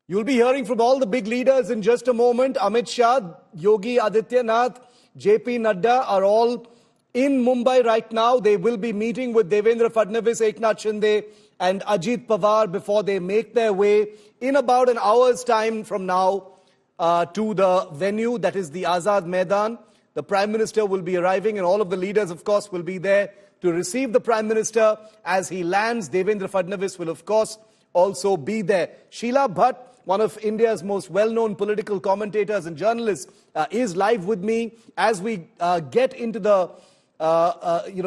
You'll be hearing from all the big leaders in just a moment. Amit Shah, Yogi Adityanath, JP Nadda are all in Mumbai right now. They will be meeting with Devendra Fadnavis, Eknath Shinde and Ajit Pawar before they make their way in about an hour's time from now to the venue, that is the Azad Maidan. The Prime Minister will be arriving and all of the leaders, of course, will be there to receive the Prime Minister as he lands. Devendra Fadnavis will, of course, also be there. Sheila Bhatt, one of India's most well-known political commentators and journalists, is live with me as we get into the,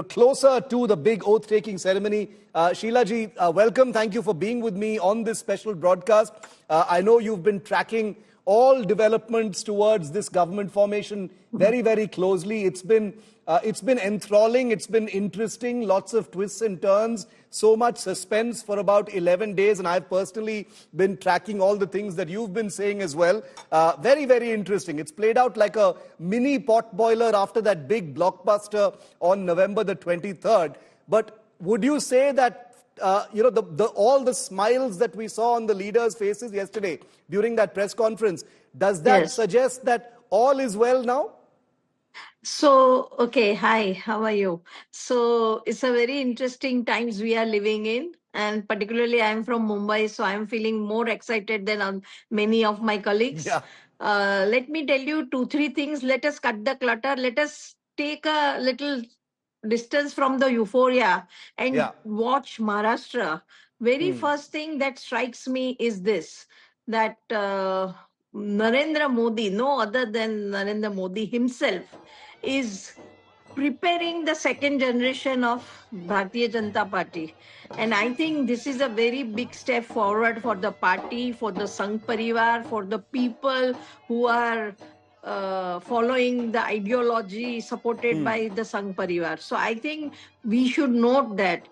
closer to the big oath-taking ceremony. Sheila ji, welcome. Thank you for being with me on this special broadcast. I know you've been tracking all developments towards this government formation very, very closely. It's been enthralling. It's been interesting. Lots of twists and turns. So much suspense for about 11 days. And I've personally been tracking all the things that you've been saying as well. Very, very interesting. It's played out like a mini pot boiler after that big blockbuster on November the 23rd. But would you say that all the smiles that we saw on the leaders' faces yesterday during that press conference, does that suggest that all is well now? So, okay, hi, how are you? So, it's a very interesting times we are living in, and particularly I'm from Mumbai, so I'm feeling more excited than many of my colleagues. Yeah. Let me tell you two, three things. Let us cut the clutter. Let us take a little distance from the euphoria and watch Maharashtra. Very first thing that strikes me is this, that Narendra Modi, no other than Narendra Modi himself, is preparing the second generation of Bharatiya Janata Party. And I think this is a very big step forward for the party, for the Sangh Parivar, for the people who are following the ideology supported by the Sangh Parivar. So I think we should note that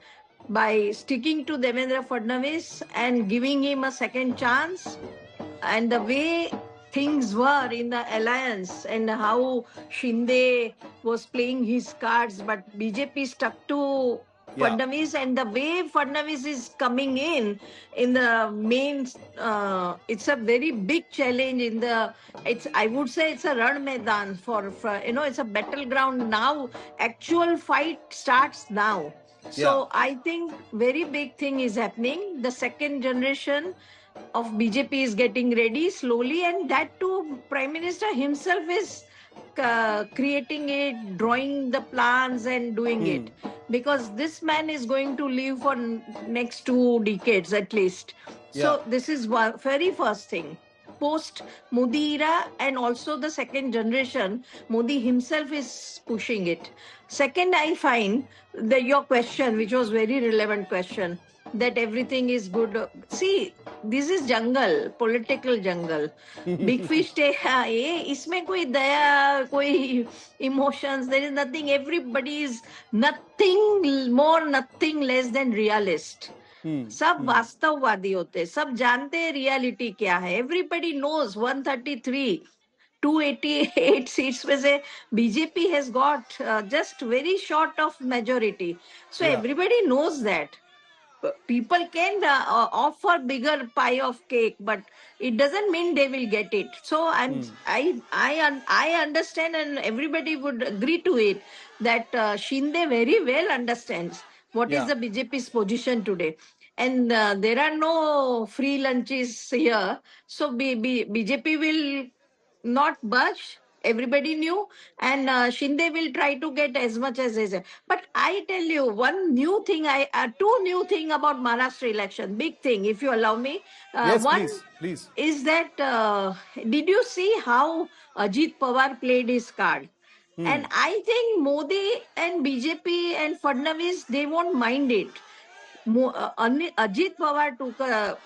by sticking to Devendra Fadnavis and giving him a second chance, and the way things were in the alliance and how Shinde was playing his cards, but BJP stuck to Fadnavis, and the way Fadnavis is coming in the main, it's a very big challenge in the, I would say it's a run maidan for it's a battleground now. Actual fight starts now. So I think very big thing is happening. The second generation of BJP is getting ready slowly, and that too, Prime Minister himself is creating it, drawing the plans and doing it, because this man is going to live for next 2 decades at least. So this is one very first thing. Post Modi era, and also the second generation, Modi himself is pushing it. Second, I find that your question, which was very relevant question, that everything is good. See, this is jungle, political jungle. Big fish take, isme koi daya, koi emotions, there is nothing. Everybody is nothing more, nothing less than realist. सब वास्तववादी होते, सब जानते हैं reality क्या है. Everybody knows 133 288 seats में से BJP has got just very short of majority. So everybody knows that. People can offer bigger pie of cake, but it doesn't mean they will get it. So I understand, and everybody would agree to it, that Shinde very well understands what is the BJP's position today. And there are no free lunches here. So BJP will not budge. Everybody knew, and Shinde will try to get as much as they say. But I tell you one new thing, two new thing about Maharashtra election, big thing, if you allow me. Yes, one please. is that, did you see how Ajit Pawar played his card? And I think Modi and BJP and Fadnavis, they won't mind it. Ajit Pawar took a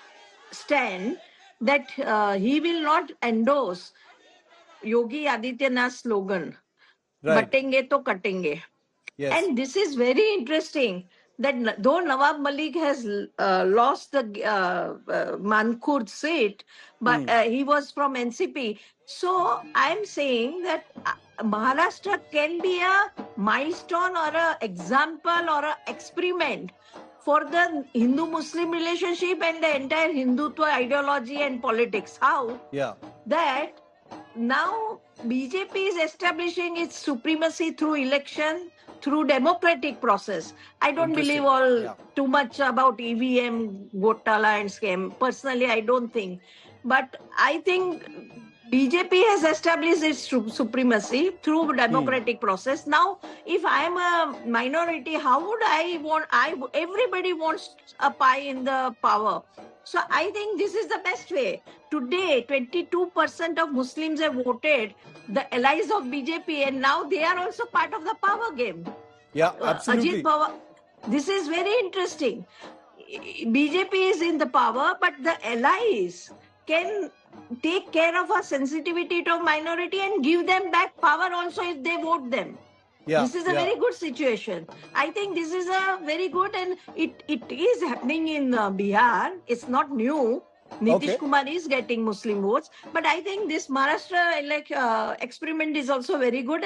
stand that he will not endorse Yogi Adityanath slogan, batenge to katenge. And this is very interesting, that though Nawab Malik has lost the Mankur seat, but he was from NCP. So I'm saying that Maharashtra can be a milestone or an example or an experiment for the Hindu-Muslim relationship and the entire Hindutva ideology and politics. How? Yeah. That now BJP is establishing its supremacy through election, through democratic process. I don't believe too much about EVM, Gotala and scam. Personally, I don't think. But I think BJP has established its supremacy through democratic process. Now, if I am a minority, how would I want? Everybody wants a pie in the power. So I think this is the best way. Today, 22% of Muslims have voted the allies of BJP, and now they are also part of the power game. Yeah, absolutely. Ajit Pawar, this is very interesting. BJP is in the power, but the allies can take care of a sensitivity to minority and give them back power also if they vote them. Yeah, this is a very good situation. I think this is a very good, and it is happening in Bihar. It's not new. Nitish Kumar is getting Muslim votes, but I think this Maharashtra experiment is also very good.